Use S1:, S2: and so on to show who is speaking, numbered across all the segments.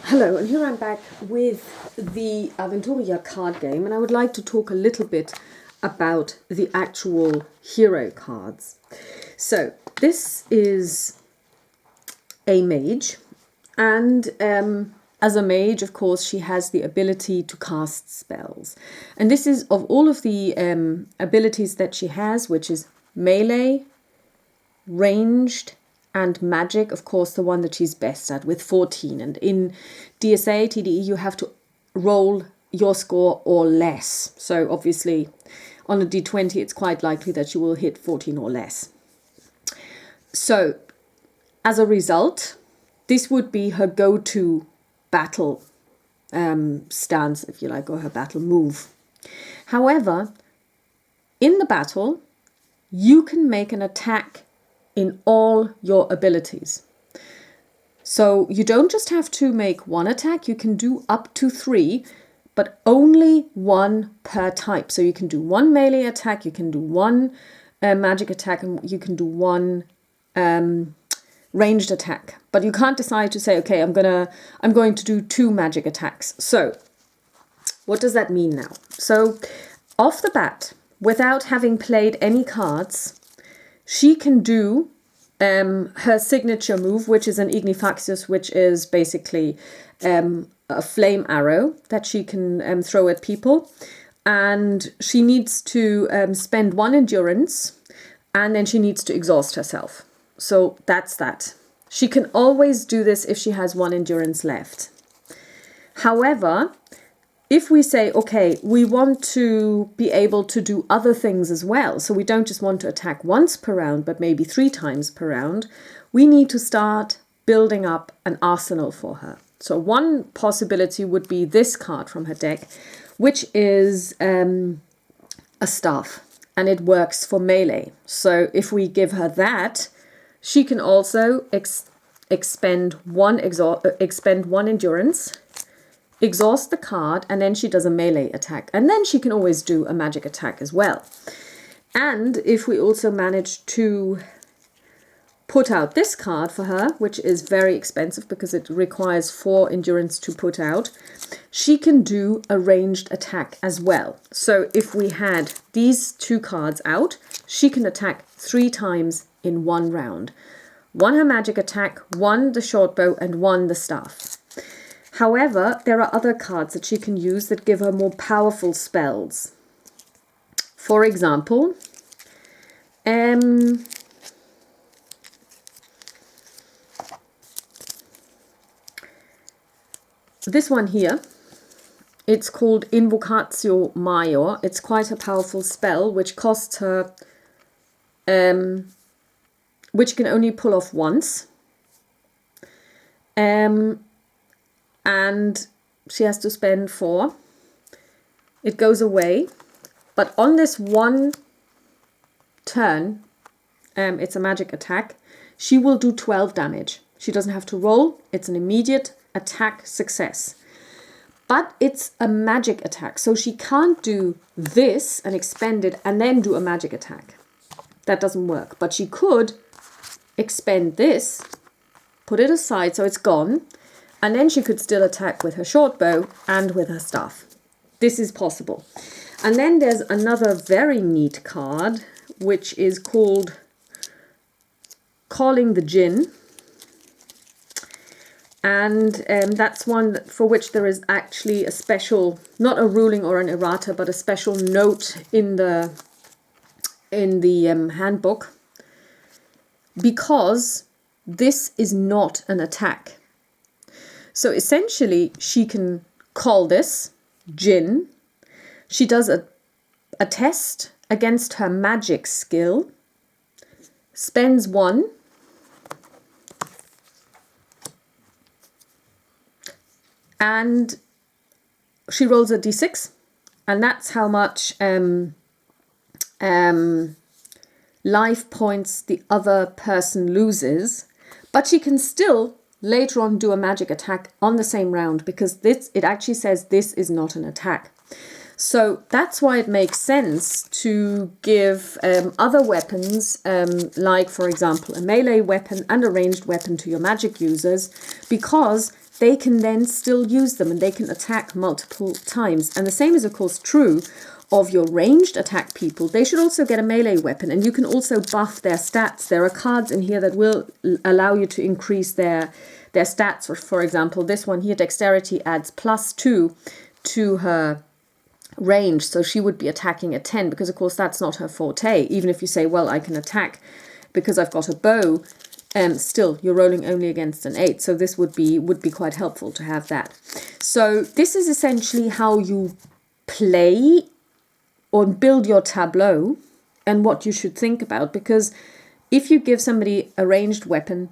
S1: Hello, and here I'm back with the Aventuria card game, and I would like to talk a little bit about the actual hero cards. So, this is a mage, and as a mage, of course, she has the ability to cast spells. And this is of all of the abilities that she has, which is melee, ranged, and magic, of course, the one that she's best at with 14. And in DSA, TDE, you have to roll your score or less. So obviously on a D20, it's quite likely that you will hit 14 or less. So as a result, this would be her go-to battle stance, if you like, or her battle move. However, in the battle, you can make an attack in all your abilities. So you don't just have to make one attack, you can do up to 3, but only one per type. So you can do one melee attack, you can do one magic attack, and you can do one ranged attack. But you can't decide to say, okay, I'm going to do 2 magic attacks. So what does that mean now? So off the bat, without having played any cards, she can do her signature move, which is an Ignifaxius, which is basically a flame arrow that she can throw at people. And she needs to spend 1 endurance, and then she needs to exhaust herself. So that's that. She can always do this if she has 1 endurance left. However, if we say, okay, we want to be able to do other things as well, so we don't just want to attack once per round, but maybe 3 times per round, we need to start building up an arsenal for her. So one possibility would be this card from her deck, which is a staff, and it works for melee. So if we give her that, she can also expend one endurance, exhaust the card, and then she does a melee attack. And then she can always do a magic attack as well. And if we also manage to put out this card for her, which is very expensive because it requires 4 endurance to put out, she can do a ranged attack as well. So if we had these 2 cards out, she can attack 3 times in 1 round. 1 her magic attack, 1 the short bow, and 1 the staff. However, there are other cards that she can use that give her more powerful spells. For example, this one here, it's called Invocatio Major. It's quite a powerful spell which costs her, which can only pull off once. And she has to spend 4. It goes away, but on this one turn, it's a magic attack, she will do 12 damage. She doesn't have to roll, it's an immediate attack success. But it's a magic attack, so she can't do this and expend it and then do a magic attack. That doesn't work, but she could expend this, put it aside so it's gone, and then she could still attack with her short bow and with her staff. This is possible. And then there's another very neat card, which is called Calling the Djinn. And that's one for which there is actually a special, not a ruling or an errata, but a special note in the handbook. Because this is not an attack. So essentially, she can call this Djinn. She does a test against her magic skill, spends 1, and she rolls a d6, and that's how much life points the other person loses. But she can still later on do a magic attack on the same round, because it actually says this is not an attack. So that's why it makes sense to give other weapons, like for example a melee weapon and a ranged weapon to your magic users, because they can then still use them and they can attack multiple times. And the same is of course true of your ranged attack people. They should also get a melee weapon, and you can also buff their stats. There are cards in here that will allow you to increase their stats. Or for example, this one here, Dexterity, adds +2 to her range, so she would be attacking at 10, because of course that's not her forte. Even if you say, well, I can attack because I've got a bow, still you're rolling only against an 8, so this would be quite helpful to have that. So this is essentially how you play or build your tableau and what you should think about, because if you give somebody a ranged weapon,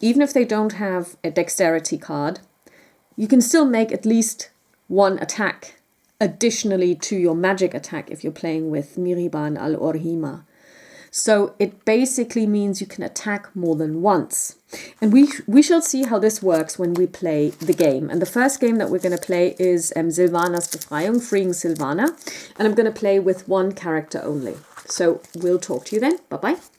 S1: even if they don't have a dexterity card, you can still make at least one attack additionally to your magic attack if you're playing with Miriban al-Orhima. So it basically means you can attack more than once. And we shall see how this works when we play the game. And the first game that we're going to play is Sylvanas Befreiung, Freeing Sylvana. And I'm going to play with one character only. So we'll talk to you then. Bye-bye.